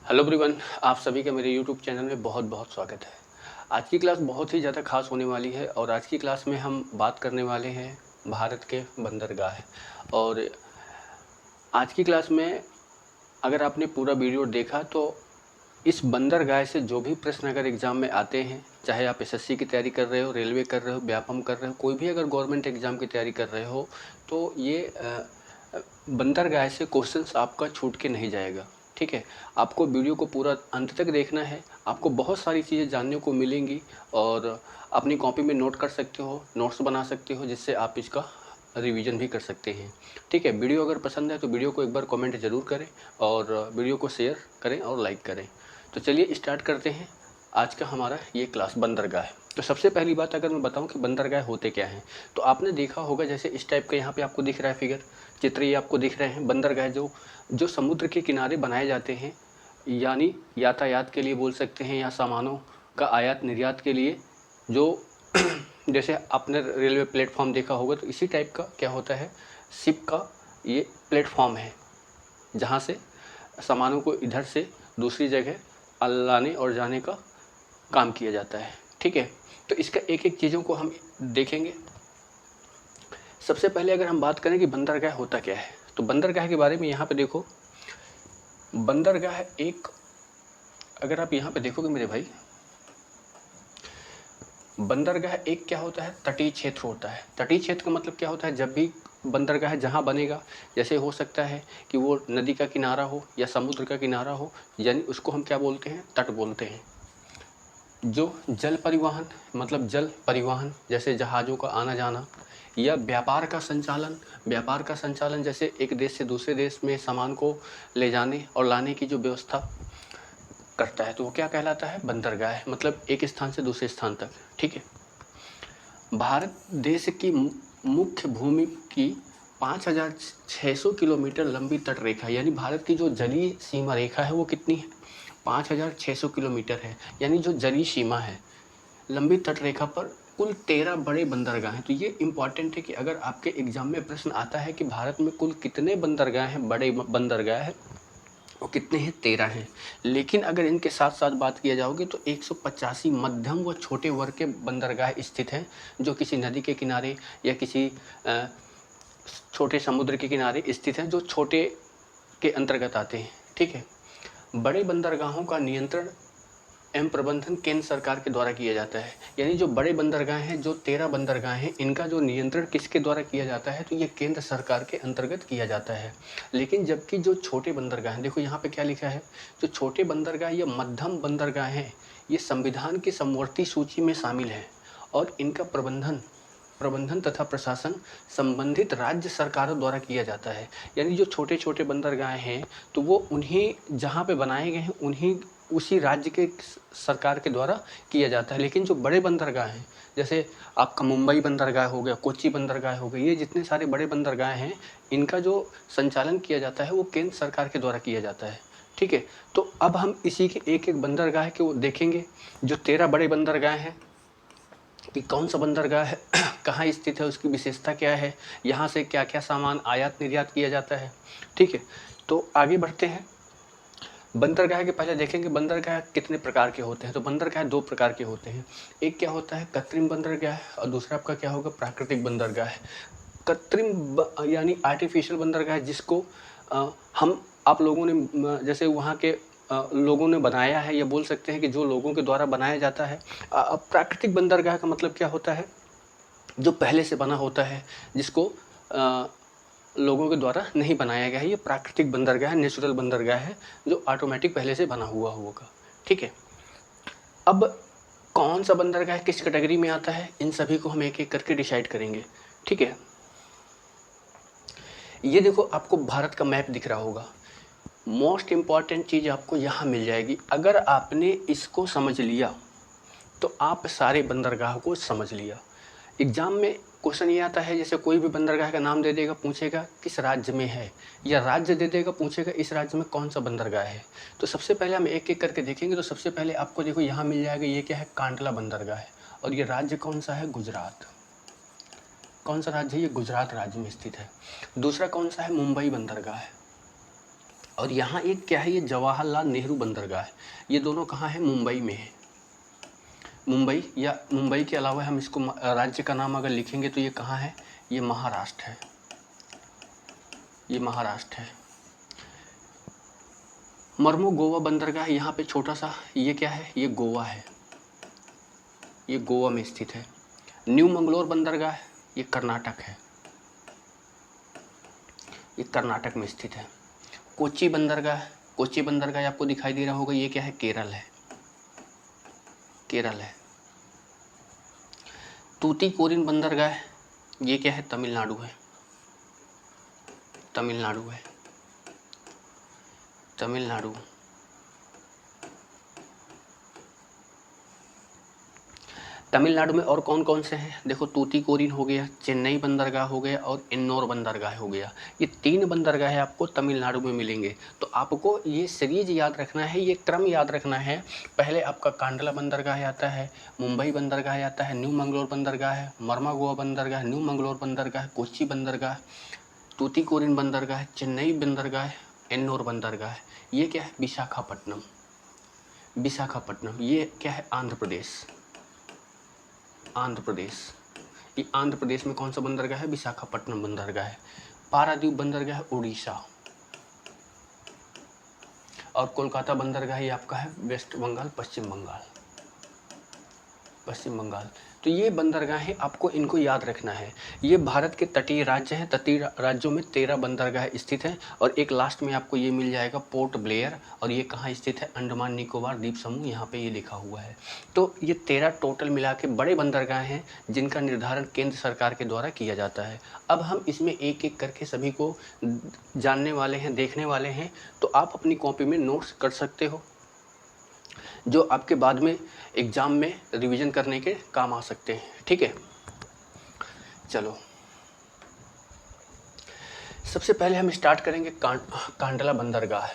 Hello everyone, आप सभी का मेरे यूट्यूब चैनल में बहुत बहुत स्वागत है। आज की क्लास बहुत ही ज़्यादा खास होने वाली है और आज की क्लास में हम बात करने वाले हैं भारत के बंदरगाह। और आज की क्लास में अगर आपने पूरा वीडियो देखा तो इस बंदरगाह से जो भी प्रश्न अगर एग्ज़ाम में आते हैं, चाहे आप एसएससी की तैयारी कर रहे हो, रेलवे कर रहे हो, व्यापम कर रहे हो, कोई भी अगर गवर्नमेंट एग्ज़ाम की तैयारी कर रहे हो, तो ये बंदरगाह से क्वेश्चंस आपका छूट के नहीं जाएगा। ठीक है, आपको वीडियो को पूरा अंत तक देखना है। आपको बहुत सारी चीज़ें जानने को मिलेंगी और अपनी कॉपी में नोट कर सकते हो, नोट्स बना सकते हो, जिससे आप इसका रिवीजन भी कर सकते हैं। ठीक है, वीडियो अगर पसंद है तो वीडियो को एक बार कमेंट ज़रूर करें और वीडियो को शेयर करें और लाइक करें। तो चलिए स्टार्ट करते हैं आज का हमारा ये क्लास बंदरगाह। तो सबसे पहली बात अगर मैं बताऊं कि बंदरगाह होते क्या हैं, तो आपने देखा होगा जैसे इस टाइप का यहाँ पे आपको दिख रहा है फिगर, चित्र ये आपको दिख रहे हैं। बंदरगाह जो जो समुद्र के किनारे बनाए जाते हैं, यानी यातायात के लिए बोल सकते हैं या सामानों का आयात निर्यात के लिए। जो जैसे आपने रेलवे प्लेटफॉर्म देखा होगा तो इसी टाइप का क्या होता है, शिप का ये प्लेटफॉर्म है जहाँ से सामानों को इधर से दूसरी जगह लाने और जाने का काम किया जाता है। ठीक है, तो इसका एक एक चीज़ों को हम देखेंगे। सबसे पहले अगर हम बात करें कि बंदरगाह होता क्या है, तो बंदरगाह के बारे में यहाँ पे देखो। बंदरगाह एक, अगर आप यहाँ पे देखोगे मेरे भाई, बंदरगाह एक क्या होता है, तटीय क्षेत्र होता है। तटीय क्षेत्र का मतलब क्या होता है, जब भी बंदरगाह जहाँ बनेगा, जैसे हो सकता है कि वो नदी का किनारा हो या समुद्र का किनारा हो, यानी उसको हम क्या बोलते हैं, तट बोलते हैं। जो जल परिवहन, मतलब जल परिवहन जैसे जहाज़ों का आना जाना, या व्यापार का संचालन जैसे एक देश से दूसरे देश में सामान को ले जाने और लाने की जो व्यवस्था करता है, तो वो क्या कहलाता है, बंदरगाह, मतलब एक स्थान से दूसरे स्थान तक। ठीक है, भारत देश की मुख्य भूमि की 5,600 किलोमीटर लंबी तट रेखा, यानी भारत की जो जलीय सीमा रेखा है वो कितनी है, 5,600 किलोमीटर है। यानी जो जलीय सीमा है, लंबी तट रेखा पर कुल 13 बड़े बंदरगाह हैं। तो ये इंपॉर्टेंट है कि अगर आपके एग्जाम में प्रश्न आता है कि भारत में कुल कितने बंदरगाह हैं, बड़े बंदरगाह हैं, वो कितने हैं, 13 हैं। लेकिन अगर इनके साथ साथ बात किया जाओगे तो 185 मध्यम व छोटे वर्ग के बंदरगाह स्थित हैं, जो किसी नदी के किनारे या किसी छोटे समुद्र के किनारे स्थित हैं, जो छोटे के अंतर्गत आते हैं। ठीक है, बड़े बंदरगाहों का नियंत्रण एवं प्रबंधन केंद्र सरकार के द्वारा किया जाता है। यानी जो बड़े बंदरगाह हैं, जो 13 बंदरगाह हैं, इनका जो नियंत्रण किसके द्वारा किया जाता है, तो ये केंद्र सरकार के अंतर्गत किया जाता है। लेकिन जबकि जो छोटे बंदरगाह हैं, देखो यहाँ पे क्या लिखा है, जो छोटे बंदरगाह या मध्यम बंदरगाह हैं, ये संविधान की समवर्ती सूची में शामिल हैं और इनका प्रबंधन तथा प्रशासन संबंधित राज्य सरकारों द्वारा किया जाता है। यानी जो छोटे छोटे बंदरगाह हैं, तो वो उन्हीं जहाँ पे बनाए गए हैं उन्हीं उसी राज्य के सरकार के द्वारा किया जाता है। लेकिन जो बड़े बंदरगाह हैं, जैसे आपका मुंबई बंदरगाह हो गया, कोच्चि बंदरगाह हो गया, ये जितने सारे बड़े बंदरगाह हैं, इनका जो संचालन किया जाता है वो केंद्र सरकार के द्वारा किया जाता है। ठीक है, तो अब हम इसी के एक एक बंदरगाह के वो देखेंगे। जो 13 बड़े बंदरगाह हैं कि कौन सा बंदरगाह है, कहाँ स्थित है, उसकी विशेषता क्या है, यहाँ से क्या क्या सामान आयात निर्यात किया जाता है। ठीक है, तो आगे बढ़ते हैं। बंदरगाह के पहले देखेंगे बंदरगाह कितने प्रकार के होते हैं। तो बंदरगाह 2 प्रकार के होते हैं। एक क्या होता है, कृत्रिम बंदरगाह, और दूसरा आपका क्या होगा, प्राकृतिक बंदरगाह। कृत्रिम यानी आर्टिफिशियल बंदरगाह, जिसको हम आप लोगों ने जैसे वहाँ के लोगों ने बनाया है, या बोल सकते हैं कि जो लोगों के द्वारा बनाया जाता है। प्राकृतिक बंदरगाह का मतलब क्या होता है, जो पहले से बना होता है, जिसको लोगों के द्वारा नहीं बनाया गया है, ये प्राकृतिक बंदरगाह है, नेचुरल बंदरगाह है, जो ऑटोमेटिक पहले से बना हुआ होगा। ठीक है, अब कौन सा बंदरगाह किस कैटेगरी में आता है, इन सभी को हम एक एक करके डिसाइड करेंगे। ठीक है, ये देखो आपको भारत का मैप दिख रहा होगा। मोस्ट इम्पॉर्टेंट चीज़ आपको यहाँ मिल जाएगी। अगर आपने इसको समझ लिया तो आप सारे बंदरगाह को समझ लिया। एग्जाम में क्वेश्चन ये आता है, जैसे कोई भी बंदरगाह का नाम दे देगा, पूछेगा किस राज्य में है, या राज्य दे देगा, पूछेगा इस राज्य में कौन सा बंदरगाह है। तो सबसे पहले हम एक एक करके देखेंगे। तो सबसे पहले आपको देखो यहाँ मिल जाएगा, ये क्या है, कांडला बंदरगाह है, और ये राज्य कौन सा है, गुजरात। कौन सा राज्य है, ये गुजरात राज्य में स्थित है। दूसरा कौन सा है, मुंबई बंदरगाह है, और यहाँ एक क्या है, ये जवाहरलाल नेहरू बंदरगाह है। ये दोनों कहाँ है, मुंबई में है। मुंबई, या मुंबई के अलावा हम इसको राज्य का नाम अगर लिखेंगे तो ये कहाँ है, ये महाराष्ट्र है। ये महाराष्ट्र है। मर्मो गोवा बंदरगाह यहाँ पे छोटा सा, ये क्या है, ये गोवा है। ये गोवा में स्थित है। न्यू मंगलोर बंदरगाह, ये कर्नाटक है। ये कर्नाटक में स्थित है। कोच्चि बंदरगाह, कोच्चि बंदरगाह आपको दिखाई दे रहा होगा, ये क्या है, केरल है। केरल है। तूतीकोरिन बंदरगाह, ये क्या है, तमिलनाडु है। तमिलनाडु है। तमिलनाडु। तमिलनाडु में और कौन कौन से हैं, देखो तूतीकोरिन हो गया, चेन्नई बंदरगाह हो गया और इन्नौर बंदरगाह हो गया। ये 3 बंदरगाह आपको तमिलनाडु में मिलेंगे। तो आपको ये सीरीज याद रखना है, ये क्रम याद रखना है। पहले आपका कांडला बंदरगाह आता है, मुंबई बंदरगाह आता है, न्यू मंगलोर बंदरगाह है, मर्मा गोवा बंदरगाह, न्यू मंगलोर बंदरगाह, कोच्चि बंदरगाह, तूतीकोरिन बंदरगाह, चेन्नई बंदरगाह, इन्नौर बंदरगाह। ये क्या है, विशाखापट्टनम। विशाखापट्टनम ये क्या है, आंध्र प्रदेश। आंध्र प्रदेश। ये आंध्र प्रदेश में कौन सा बंदरगाह है, विशाखापट्टनम बंदरगाह है। पारादीप बंदरगाह उड़ीसा। और कोलकाता बंदरगाह ये आपका है वेस्ट बंगाल, पश्चिम बंगाल। पश्चिम बंगाल। तो ये बंदरगाहें आपको इनको याद रखना है। ये भारत के तटीय राज्य हैं। तटीय राज्यों में 13 बंदरगाह स्थित हैं और एक लास्ट में आपको ये मिल जाएगा पोर्ट ब्लेयर, और ये कहाँ स्थित है, अंडमान निकोबार द्वीप समूह, यहाँ पे ये लिखा हुआ है। तो ये 13 टोटल मिला के बड़े बंदरगाह हैं जिनका निर्धारण केंद्र सरकार के द्वारा किया जाता है। अब हम इसमें एक एक करके सभी को जानने वाले हैं, देखने वाले हैं। तो आप अपनी कॉपी में नोट्स कर सकते हो, जो आपके बाद में एग्ज़ाम में रिवीजन करने के काम आ सकते हैं। ठीक है, चलो सबसे पहले हम स्टार्ट करेंगे कांडला बंदरगाह।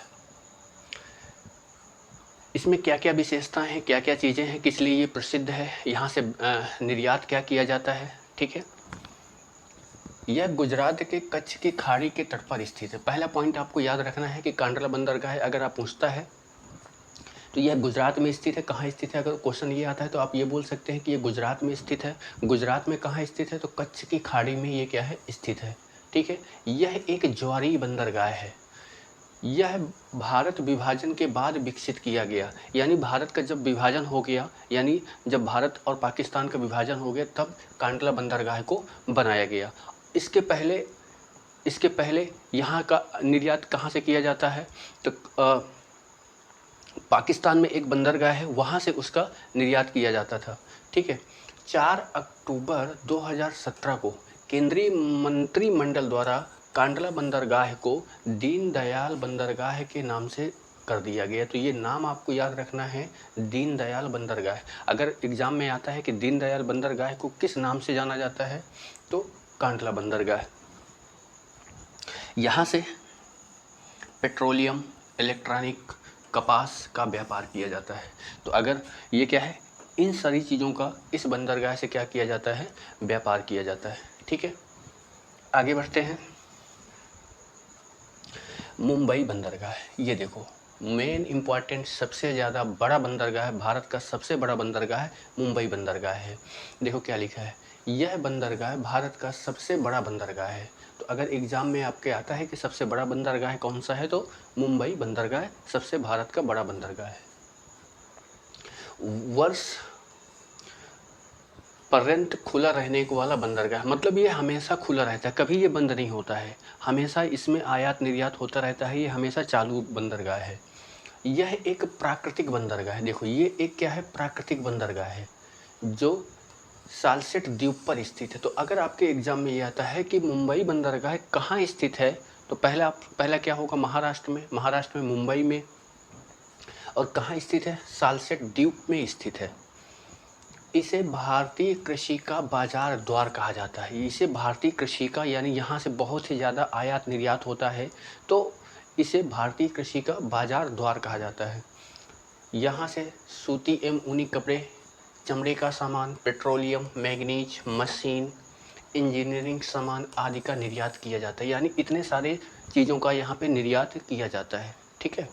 इसमें क्या क्या विशेषताएं हैं, क्या क्या चीज़ें हैं, किस लिए ये प्रसिद्ध है, यहाँ से निर्यात क्या किया जाता है। ठीक है, यह गुजरात के कच्छ की खाड़ी के तट पर स्थित है। पहला पॉइंट आपको याद रखना है कि कांडला बंदरगाह अगर आप पूछता है तो यह गुजरात में स्थित है। कहाँ स्थित है, अगर क्वेश्चन ये आता है तो आप ये बोल सकते हैं कि ये गुजरात में स्थित है। गुजरात में कहाँ स्थित है, तो कच्छ की खाड़ी में ये क्या है, स्थित है। ठीक है, यह एक ज्वारीय बंदरगाह है। यह भारत विभाजन के बाद विकसित किया गया, यानी भारत का जब विभाजन हो गया, यानी जब भारत और पाकिस्तान का विभाजन हो गया तब कांडला बंदरगाह को बनाया गया। इसके पहले यहाँ का निर्यात कहाँ से किया जाता है, तो पाकिस्तान में एक बंदरगाह है, वहाँ से उसका निर्यात किया जाता था। ठीक है, 4 अक्टूबर 2017 को केंद्रीय मंत्रिमंडल द्वारा कांडला बंदरगाह को दीनदयाल बंदरगाह के नाम से कर दिया गया। तो ये नाम आपको याद रखना है, दीनदयाल बंदरगाह। अगर एग्ज़ाम में आता है कि दीनदयाल बंदरगाह को किस नाम से जाना जाता है, तो कांडला बंदरगाह। यहाँ से पेट्रोलियम, इलेक्ट्रॉनिक, कपास का व्यापार किया जाता है। तो अगर ये क्या है, इन सारी चीज़ों का इस बंदरगाह से क्या किया जाता है, व्यापार किया जाता है। ठीक है, आगे बढ़ते हैं। मुंबई बंदरगाह, ये देखो मेन इम्पॉर्टेंट सबसे ज़्यादा बड़ा बंदरगाह है, भारत का सबसे बड़ा बंदरगाह मुंबई बंदरगाह है। देखो क्या लिखा है, यह बंदरगाह भारत का सबसे बड़ा बंदरगाह है। तो अगर एग्ज़ाम में आपके आता है कि सबसे बड़ा बंदरगाह कौन सा है, तो मुंबई बंदरगाह सबसे भारत का बड़ा बंदरगाह है। वर्ष पर्यंत खुला रहने वाला बंदरगाह, मतलब ये हमेशा खुला रहता है, कभी ये बंद नहीं होता है, हमेशा इसमें आयात निर्यात होता रहता है, ये हमेशा चालू बंदरगाह है। यह एक प्राकृतिक बंदरगाह है। देखो ये एक क्या है, प्राकृतिक बंदरगाह है जो सालसेट द्वीप पर स्थित है। तो अगर आपके एग्जाम में ये आता है कि मुंबई बंदरगाह कहाँ स्थित है, तो पहला क्या होगा, महाराष्ट्र में मुंबई में। और कहाँ स्थित है, सालसेट द्वीप में स्थित है। इसे भारतीय कृषि का बाजार द्वार कहा जाता है। इसे भारतीय कृषि का, यानी यहाँ से बहुत ही ज़्यादा आयात निर्यात होता है, तो इसे भारतीय कृषि का बाजार द्वार कहा जाता है। यहाँ से सूती एवं ऊनी कपड़े, चमड़े का सामान, पेट्रोलियम, मैग्नीज, मशीन, इंजीनियरिंग सामान आदि का निर्यात किया जाता है। यानी इतने सारे चीज़ों का यहाँ पे निर्यात किया जाता है। ठीक है।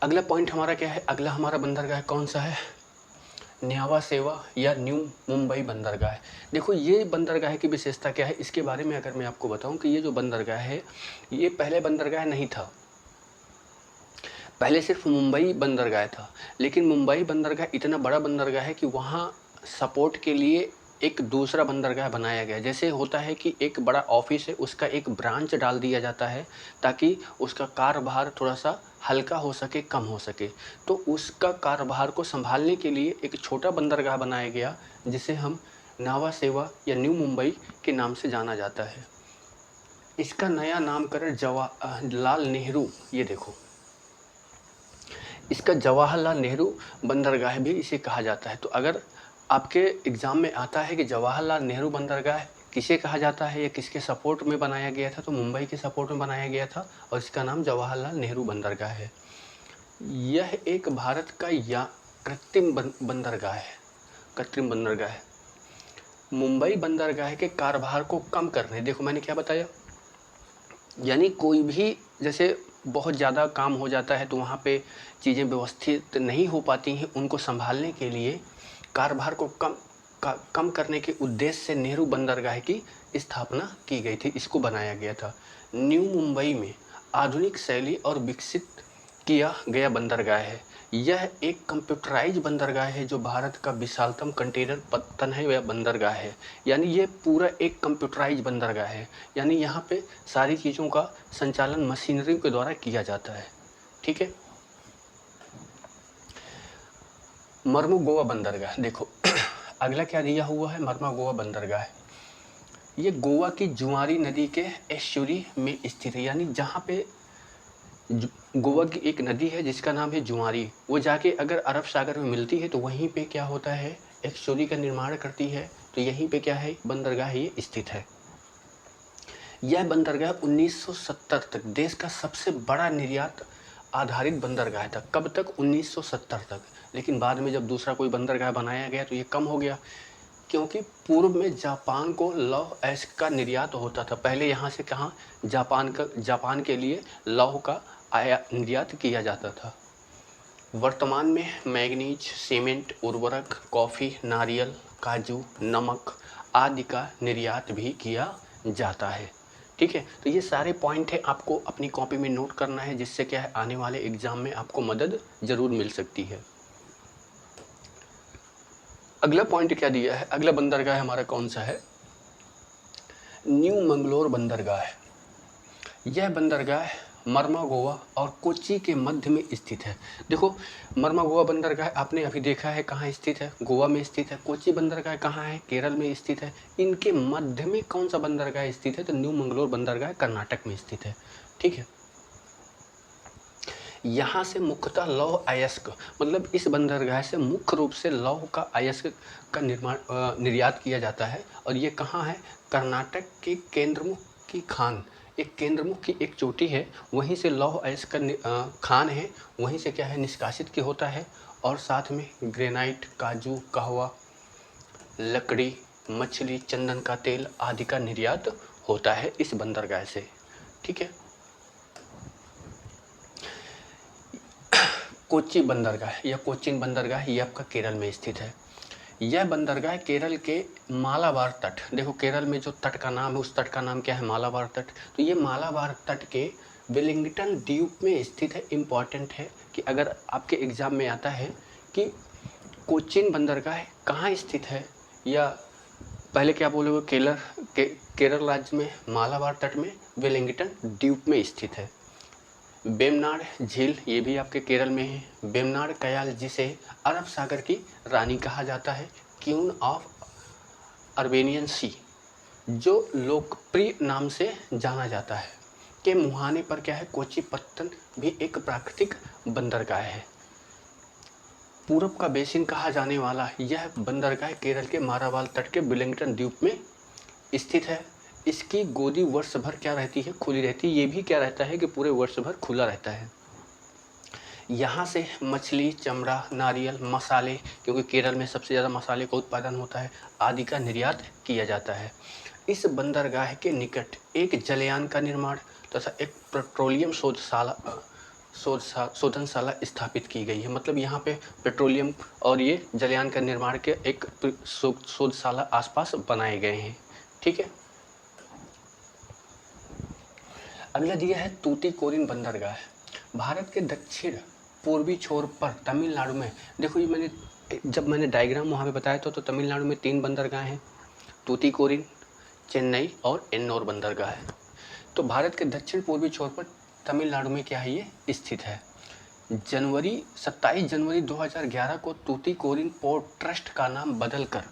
अगला पॉइंट हमारा क्या है, अगला हमारा बंदरगाह कौन सा है, न्यावा सेवा या न्यू मुंबई बंदरगाह। देखो ये बंदरगाह की विशेषता क्या है, इसके बारे में अगर मैं आपको बताऊं कि ये जो बंदरगाह है ये पहले बंदरगाह नहीं था, पहले सिर्फ मुंबई बंदरगाह था। लेकिन मुंबई बंदरगाह इतना बड़ा बंदरगाह है कि वहाँ सपोर्ट के लिए एक दूसरा बंदरगाह बनाया गया। जैसे होता है कि एक बड़ा ऑफिस है, उसका एक ब्रांच डाल दिया जाता है ताकि उसका कार्यभार थोड़ा सा हल्का हो सके, कम हो सके। तो उसका कार्यभार को संभालने के लिए एक छोटा बंदरगाह बनाया गया जिसे हम नावा सेवा या न्यू मुंबई के नाम से जाना जाता है। इसका नया नामकरण जवाहरलाल नेहरू, ये देखो इसका जवाहरलाल नेहरू बंदरगाह भी इसे कहा जाता है। तो अगर आपके एग्ज़ाम में आता है कि जवाहरलाल नेहरू बंदरगाह किसे कहा जाता है या किसके सपोर्ट में बनाया गया था, तो मुंबई के सपोर्ट में बनाया गया था और इसका नाम जवाहरलाल नेहरू बंदरगाह है। यह एक भारत का या कृत्रिम बंदरगाह है, कृत्रिम बंदरगाह है। मुंबई बंदरगाह के कार्यभार को कम करने, देखो मैंने क्या बताया, यानी कोई भी जैसे बहुत ज़्यादा काम हो जाता है तो वहाँ पे चीज़ें व्यवस्थित नहीं हो पाती हैं, उनको संभालने के लिए कार्यभार को कम करने के उद्देश्य से नेहरू बंदरगाह की स्थापना की गई थी, इसको बनाया गया था। न्यू मुंबई में आधुनिक शैली और विकसित किया गया बंदरगाह है। यह एक कंप्यूटराइज बंदरगाह है जो भारत का विशालतम कंटेनर पत्तन है वह बंदरगाह है। यानी ये पूरा एक कंप्यूटराइज बंदरगाह है, यानी यहाँ पे सारी चीज़ों का संचालन मशीनरी के द्वारा किया जाता है। ठीक है। मर्मू गोवा बंदरगाह, देखो अगला क्या दिया हुआ है, मर्मा गोवा बंदरगाह। ये गोवा की जुआरी नदी के एस्चुरी में स्थित है, यानी जहाँ पे गोवा की एक नदी है जिसका नाम है जुआरी, वो जाके अगर अरब सागर में मिलती है तो वहीं पे क्या होता है, एस्चुरी का निर्माण करती है। तो यहीं पे क्या है, बंदरगाह ये स्थित है। यह बंदरगाह 1970 तक देश का सबसे बड़ा निर्यात आधारित बंदरगाह था। कब तक, 1970 तक। लेकिन बाद में जब दूसरा कोई बंदरगाह बनाया गया तो ये कम हो गया, क्योंकि पूर्व में जापान को लौह अयस्क का निर्यात होता था। पहले यहाँ से कहाँ, जापान के लिए लौह का निर्यात किया जाता था। वर्तमान में मैग्नीज, सीमेंट, उर्वरक, कॉफ़ी, नारियल, काजू, नमक आदि का निर्यात भी किया जाता है। ठीक है। तो ये सारे पॉइंट है, आपको अपनी कॉपी में नोट करना है, जिससे क्या है आने वाले एग्जाम में आपको मदद ज़रूर मिल सकती है। अगला पॉइंट क्या दिया है, अगला बंदरगाह हमारा कौन सा है, न्यू मंगलोर बंदरगाह। यह बंदरगाह मर्मा गोवा और कोच्चि के मध्य में स्थित है। देखो मर्मा गोवा बंदरगाह आपने अभी देखा है कहाँ स्थित है, गोवा में स्थित है। कोच्चि बंदरगाह कहाँ है, केरल में स्थित है। इनके मध्य में कौन सा बंदरगाह स्थित है, तो न्यू मंगलोर बंदरगाह कर्नाटक में स्थित है। ठीक है। यहाँ से मुख्यतः लौह अयस्क, मतलब इस बंदरगाह से मुख्य रूप से लौह का अयस्क का निर्यात किया जाता है। और ये कहाँ है, कर्नाटक के केंद्रमुख की खान, एक केंद्रमुख की एक चोटी है, वहीं से लौह अयस्क का खान है, वहीं से क्या है निष्कासित की होता है। और साथ में ग्रेनाइट, काजू, कहवा, लकड़ी, मछली, चंदन का तेल आदि का निर्यात होता है इस बंदरगाह से। ठीक है। कोच्चि बंदरगाह या कोच्चिन बंदरगाह ये आपका केरल में स्थित है। यह बंदरगाह केरल के मालाबार तट, देखो केरल में जो तट का नाम है उस तट का नाम क्या है, मालाबार तट। तो ये मालाबार तट के वेलिंगटन द्वीप में स्थित है। इम्पॉर्टेंट है कि अगर आपके एग्जाम में आता है कि कोच्चिन बंदरगाह कहाँ स्थित है, या पहले क्या बोलोगे, केरल राज्य में मालाबार तट में वेलिंगटन द्वीप में स्थित है। वेम्बनाड झील ये भी आपके केरल में है। वेम्बनाड कयाल जिसे अरब सागर की रानी कहा जाता है, क्वीन ऑफ अरेबियन सी, जो लोकप्रिय नाम से जाना जाता है, के मुहाने पर क्या है, कोच्चि पत्तन भी एक प्राकृतिक बंदरगाह है। पूरब का बेसिन कहा जाने वाला यह बंदरगाह केरल के मारावाल तट के वेलिंगटन द्वीप में स्थित है। इसकी गोदी वर्ष भर क्या रहती है, खुली रहती है। ये भी क्या रहता है कि पूरे वर्ष भर खुला रहता है। यहाँ से मछली, चमड़ा, नारियल, मसाले, क्योंकि केरल में सबसे ज़्यादा मसाले का उत्पादन होता है, आदि का निर्यात किया जाता है। इस बंदरगाह के निकट एक जलयान का निर्माण तथा एक पेट्रोलियम शोधनशाला स्थापित की गई है। मतलब यहाँ पे पेट्रोलियम और ये जलयान का निर्माण के एक शोधशाला आसपास बनाए गए हैं। ठीक है। अगला दिया है तूतीकोरिन बंदरगाह। भारत के दक्षिण पूर्वी छोर पर तमिलनाडु में, देखो ये जब मैंने डायग्राम वहाँ पे बताया तो तमिलनाडु में 3 बंदरगाह हैं, तूतीकोरिन, चेन्नई और एन्नोर बंदरगाह है। तो भारत के दक्षिण पूर्वी छोर पर तमिलनाडु में क्या है, ये स्थित है। 27 जनवरी 2011 को तूतीकोरिन पोर्ट ट्रस्ट का नाम बदलकर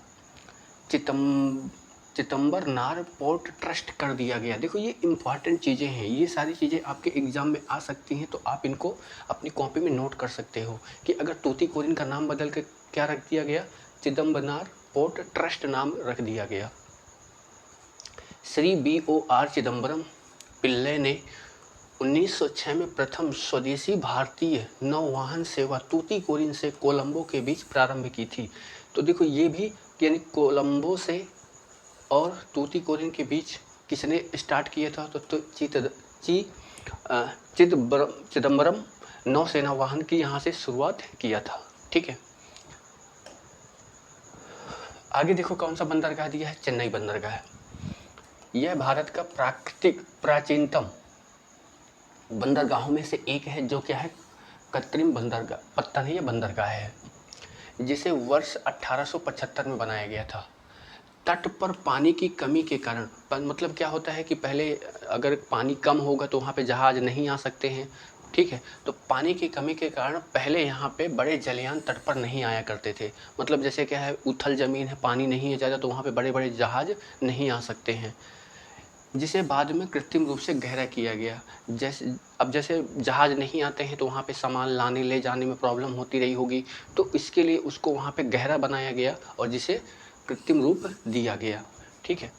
चिदम्बरनार पोर्ट ट्रस्ट कर दिया गया। देखो ये इंपॉर्टेंट चीज़ें हैं, ये सारी चीज़ें आपके एग्जाम में आ सकती हैं, तो आप इनको अपनी कॉपी में नोट कर सकते हो कि अगर तूतीकोरिन का नाम बदल के क्या रख दिया गया, चिदम्बरनार पोर्ट ट्रस्ट नाम रख दिया गया। श्री BOR चिदम्बरम पिल्ले ने 1906 में प्रथम स्वदेशी भारतीय नौवहन सेवा तूतीकोरिन से कोलंबो के बीच प्रारंभ की थी। तो देखो ये भी, यानी कोलंबो से और तूतीकोरिन के बीच किसने स्टार्ट किया था, तो चिदम्बरम नौसेना वाहन की यहाँ से शुरुआत किया था। ठीक है। आगे देखो कौन सा बंदरगाह दिया है, चेन्नई बंदरगाह। यह भारत का प्राचीनतम बंदरगाहों में से एक है, जो क्या है, कृत्रिम बंदरगाह, पत्थरीय बंदरगाह है, जिसे वर्ष 1875 में बनाया गया था। तट पर पानी की कमी के कारण, मतलब क्या होता है कि पहले अगर पानी कम होगा तो वहाँ पे जहाज नहीं आ सकते हैं। ठीक है। तो पानी की कमी के कारण पहले यहाँ पे बड़े जलयान तट पर नहीं आया करते थे। मतलब जैसे क्या है, उथल ज़मीन है, पानी नहीं है ज़्यादा, तो वहाँ पे बड़े बड़े जहाज नहीं आ सकते हैं, जिसे बाद में कृत्रिम रूप से गहरा किया गया। जैसे जहाज़ नहीं आते हैं तो वहाँ पे सामान लाने ले जाने में प्रॉब्लम होती रही होगी, तो इसके लिए उसको वहाँ पे गहरा बनाया गया और जिसे कृत्रिम रूप दिया गया। ठीक है।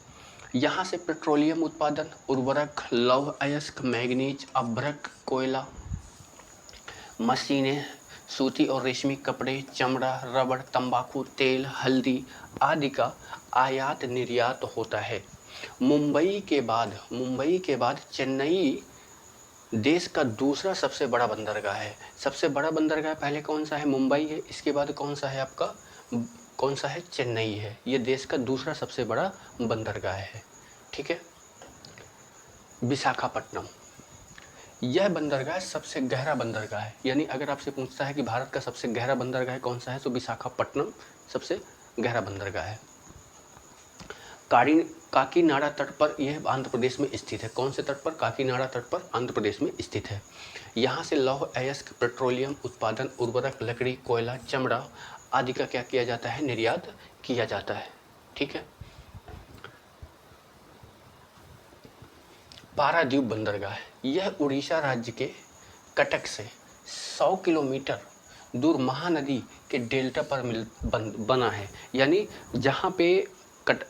यहाँ से पेट्रोलियम उत्पादन, उर्वरक, लौह अयस्क, मैग्नीज, अभ्रक, कोयला, मशीनें, सूती और रेशमी कपड़े, चमड़ा, रबड़, तंबाकू, तेल, हल्दी आदि का आयात निर्यात होता है। मुंबई के बाद चेन्नई देश का दूसरा सबसे बड़ा बंदरगाह है। सबसे बड़ा बंदरगाह पहले कौन सा है, मुंबई है, इसके बाद कौन सा है आपका, कौन सा है, चेन्नई है। ये देश का दूसरा सबसे बड़ा बंदरगाह है। ठीक है। विशाखापट्टनम, यह बंदरगाह सबसे गहरा बंदरगाह है। यानी अगर आपसे पूछता है कि भारत का सबसे गहरा बंदरगाह कौन सा है, तो विशाखापट्टनम सबसे गहरा बंदरगाह है। काकीनाडा तट पर यह आंध्र प्रदेश में स्थित है। कौन से तट पर, काकीनाडा तट पर आंध्र प्रदेश में स्थित है। यहाँ से लौह अयस्क, पेट्रोलियम उत्पादन, उर्वरक, लकड़ी, कोयला, चमड़ा आदि का क्या किया जाता है, निर्यात किया जाता है। ठीक है। पारादीप बंदरगाह, यह उड़ीसा राज्य के कटक से 100 किलोमीटर दूर महानदी के डेल्टा पर बना है। यानी जहाँ पे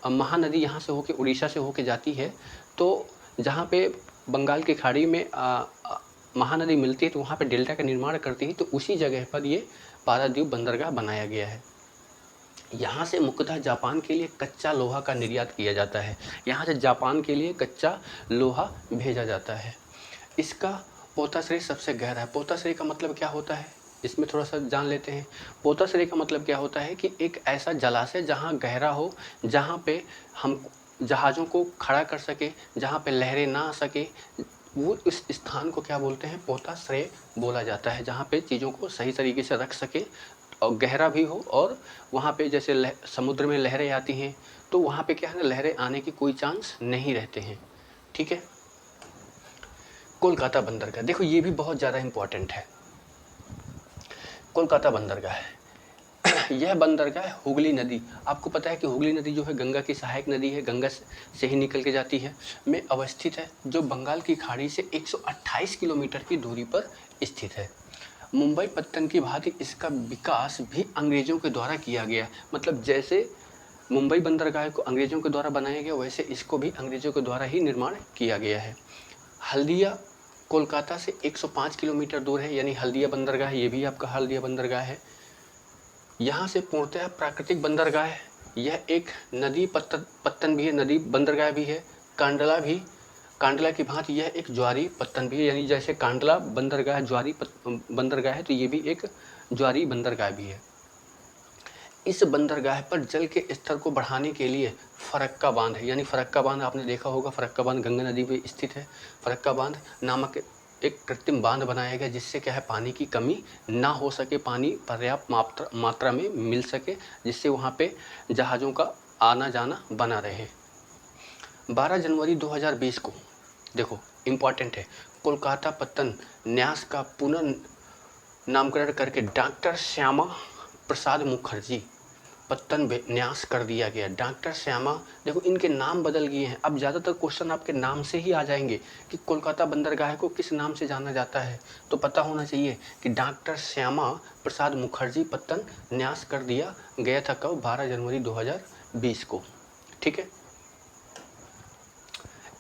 महानदी यहाँ से होके उड़ीसा से होके जाती है, तो जहाँ पे बंगाल की खाड़ी में महानदी मिलती है, तो वहाँ पे डेल्टा का निर्माण करती है, तो उसी जगह पर ये पारादीप बंदरगाह बनाया गया है। यहाँ से मुख्यतः जापान के लिए कच्चा लोहा का निर्यात किया जाता है। यहाँ से जापान के लिए कच्चा लोहा भेजा जाता है। इसका पोताश्रय सबसे गहरा है। पोताश्रय का मतलब क्या होता है, इसमें थोड़ा सा जान लेते हैं। पोताश्रय का मतलब क्या होता है कि एक ऐसा जलाशय जहाँ गहरा हो, जहाँ पे हम जहाज़ों को खड़ा कर सके, जहाँ पे लहरें ना आ सके, वो इस स्थान को क्या बोलते हैं, पोताश्रय बोला जाता है। जहाँ पे चीज़ों को सही तरीके से रख सके और गहरा भी हो, और वहाँ पे जैसे समुद्र में लहरें आती हैं, तो वहाँ पे क्या है ना, लहरें आने की कोई चांस नहीं रहते हैं। ठीक है। कोलकाता बंदरगाह, देखो ये भी बहुत ज़्यादा इम्पोर्टेंट है। कोलकाता बंदरगाह यह बंदरगाह हुगली नदी, आपको पता है कि हुगली नदी जो है गंगा की सहायक नदी है, गंगा से ही निकल के जाती है, में अवस्थित है, जो बंगाल की खाड़ी से 128 किलोमीटर की दूरी पर स्थित है। मुंबई पत्तन की भांति इसका विकास भी अंग्रेज़ों के द्वारा किया गया। मतलब जैसे मुंबई बंदरगाह को अंग्रेज़ों के द्वारा बनाया गया, वैसे इसको भी अंग्रेज़ों के द्वारा ही निर्माण किया गया है। हल्दिया कोलकाता से 105 किलोमीटर दूर है, यानी हल्दिया बंदरगाह, ये भी आपका हल्दिया बंदरगाह है। यहाँ से पूर्णतः प्राकृतिक बंदरगाह है। यह एक नदी पत्तन भी है, नदी बंदरगाह भी है, कांडला भी कांडला की भांति यह एक ज्वारी पत्तन भी है, यानी जैसे कांडला बंदरगाह ज्वारी बंदरगाह है, तो ये भी एक ज्वारी बंदरगाह भी है। इस बंदरगाह पर जल के स्तर को बढ़ाने के लिए फरक्का बांध है, यानी फरक्का बांध आपने देखा होगा, फरक्का बांध गंगा नदी में स्थित है। फरक्का बांध नामक एक कृत्रिम बांध बनाया गया, जिससे क्या है पानी की कमी ना हो सके, पानी पर्याप्त मात्रा में मिल सके, जिससे वहाँ पे जहाज़ों का आना जाना बना रहे। 12 जनवरी 2020 को देखो इम्पॉर्टेंट है, कोलकाता पत्तन न्यास का पुनर्नामकरण करके डॉक्टर श्यामा प्रसाद मुखर्जी पत्तन न्यास कर दिया गया। डॉक्टर श्यामा, देखो इनके नाम बदल गए हैं। अब ज़्यादातर क्वेश्चन आपके नाम से ही आ जाएंगे कि कोलकाता बंदरगाह को किस नाम से जाना जाता है, तो पता होना चाहिए कि डॉक्टर श्यामा प्रसाद मुखर्जी पत्तन न्यास कर दिया गया था। कब? 12 जनवरी 2020 को। ठीक है।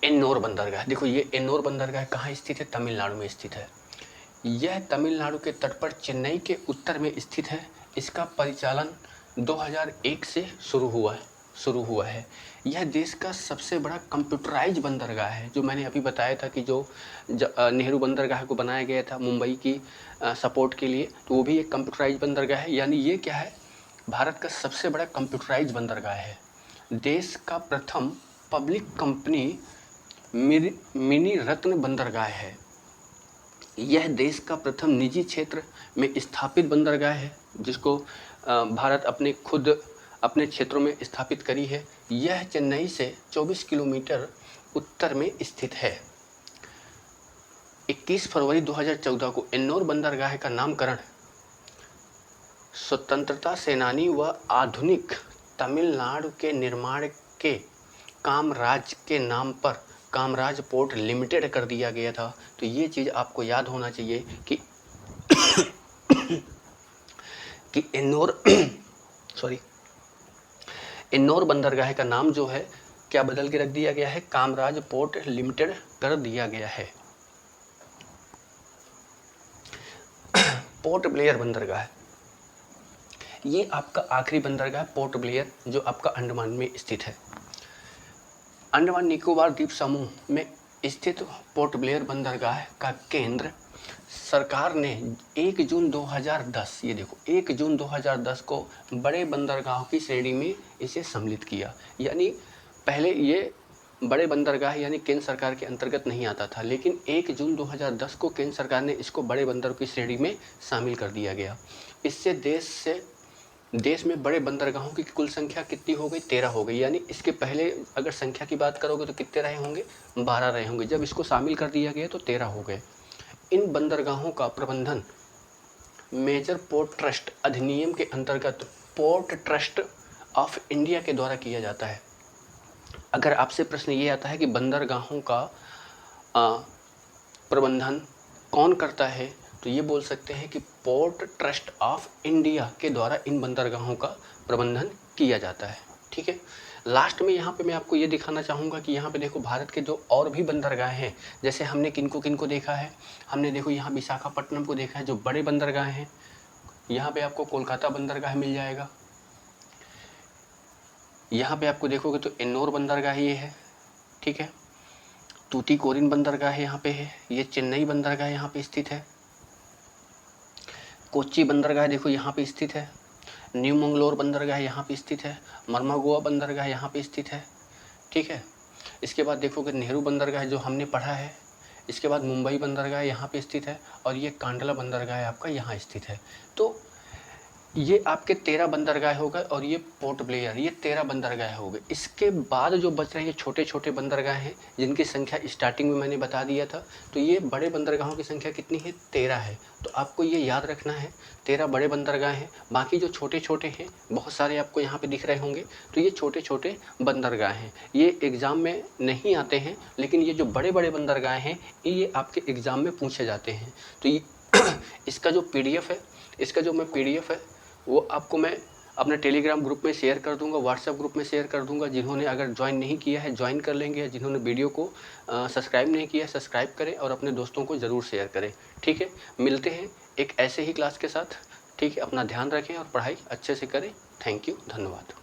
एन्नोर बंदरगाह, देखो ये एन्नोर बंदरगाह कहाँ स्थित है? तमिलनाडु में स्थित है। यह तमिलनाडु के तट पर चेन्नई के उत्तर में स्थित है। इसका परिचालन 2001 से शुरू हुआ है। यह देश का सबसे बड़ा कंप्यूटराइज बंदरगाह है। जो मैंने अभी बताया था कि जो नेहरू बंदरगाह को बनाया गया था मुंबई की सपोर्ट के लिए, तो वो भी एक कंप्यूटराइज बंदरगाह है। यानी ये क्या है? भारत का सबसे बड़ा कंप्यूटराइज बंदरगाह है। देश का प्रथम पब्लिक कंपनी मिनी रत्न बंदरगाह है। यह देश का प्रथम निजी क्षेत्र में स्थापित बंदरगाह है, जिसको भारत अपने क्षेत्रों में स्थापित करी है। यह चेन्नई से 24 किलोमीटर उत्तर में स्थित है। 21 फरवरी 2014 को एन्नोर बंदरगाह का नामकरण स्वतंत्रता सेनानी व आधुनिक तमिलनाडु के निर्माण के कामराज के नाम पर कामराज पोर्ट लिमिटेड कर दिया गया था। तो ये चीज़ आपको याद होना चाहिए कि कि एन्नोर बंदरगाह का नाम जो है क्या बदल के रख दिया गया है? कामराज पोर्ट लिमिटेड कर दिया गया है। पोर्ट ब्लेयर बंदरगाह, ये आपका आखिरी बंदरगाह पोर्ट ब्लेयर, जो आपका अंडमान में स्थित है। अंडमान निकोबार द्वीप समूह में स्थित पोर्ट ब्लेयर बंदरगाह का केंद्र सरकार ने 1 जून 2010, ये देखो 1 जून 2010 को बड़े बंदरगाहों की श्रेणी में इसे सम्मिलित किया। यानी पहले ये बड़े बंदरगाह यानी केंद्र सरकार के अंतर्गत नहीं आता था, लेकिन 1 जून 2010 को केंद्र सरकार ने इसको बड़े बंदरों की श्रेणी में शामिल कर दिया गया। इससे देश में बड़े बंदरगाहों की कुल संख्या कितनी हो गई? 13 हो गई। यानी इसके पहले अगर संख्या की बात करोगे तो कितने रहे होंगे? 12 रहे होंगे। जब इसको शामिल कर दिया गया तो 13 हो गए। इन बंदरगाहों का प्रबंधन मेजर पोर्ट ट्रस्ट अधिनियम के अंतर्गत पोर्ट ट्रस्ट ऑफ इंडिया के द्वारा किया जाता है। अगर आपसे प्रश्न ये आता है कि बंदरगाहों का प्रबंधन कौन करता है, तो ये बोल सकते हैं कि पोर्ट ट्रस्ट ऑफ इंडिया के द्वारा इन बंदरगाहों का प्रबंधन किया जाता है। ठीक है। लास्ट में यहाँ पे मैं आपको ये दिखाना चाहूँगा कि यहाँ पे देखो भारत के जो और भी बंदरगाह हैं, जैसे हमने किनको देखा है। हमने देखो यहाँ विशाखापट्टनम को देखा है, जो बड़े बंदरगाह हैं। यहाँ पे आपको कोलकाता बंदरगाह मिल जाएगा। यहाँ पे आपको देखोगे तो एन्नोर बंदरगाह ये है। ठीक है। तूतीकोरिन बंदरगाह यहाँ पे है। ये चेन्नई बंदरगाह यहाँ पे स्थित है। कोच्चि बंदरगाह देखो यहाँ पे स्थित है। न्यू मंगलोर बंदरगाह यहाँ पे स्थित है। मरमागोआ बंदरगाह यहाँ पे स्थित है। ठीक है। इसके बाद देखोगे नेहरू बंदरगाह जो हमने पढ़ा है। इसके बाद मुंबई बंदरगाह यहाँ पे स्थित है, और ये कांडला बंदरगाह आपका यहाँ स्थित है। तो ये आपके 13 बंदरगाह हो गए, और ये पोर्ट ब्लेयर, ये 13 बंदरगाह हो गए। इसके बाद जो बच रहे हैं छोटे छोटे बंदरगाह हैं, जिनकी संख्या स्टार्टिंग में मैंने बता दिया था। तो ये बड़े बंदरगाहों की संख्या कितनी है? 13 है। तो आपको ये याद रखना है 13 बड़े बंदरगाह हैं। बाकी जो छोटे छोटे हैं बहुत सारे आपको यहाँ पे दिख रहे होंगे, तो ये छोटे छोटे बंदरगाह हैं। ये एग्ज़ाम में नहीं आते हैं, लेकिन ये जो बड़े बड़े बंदरगाह हैं ये आपके एग्ज़ाम में पूछे जाते हैं। तो ये इसका जो PDF है वो आपको मैं अपने टेलीग्राम ग्रुप में शेयर कर दूंगा, व्हाट्सएप ग्रुप में शेयर कर दूंगा। जिन्होंने अगर ज्वाइन नहीं किया है ज्वाइन कर लेंगे, जिन्होंने वीडियो को सब्सक्राइब नहीं किया है सब्सक्राइब करें, और अपने दोस्तों को ज़रूर शेयर करें। ठीक है। मिलते हैं एक ऐसे ही क्लास के साथ। ठीक है। अपना ध्यान रखें और पढ़ाई अच्छे से करें। थैंक यू, धन्यवाद।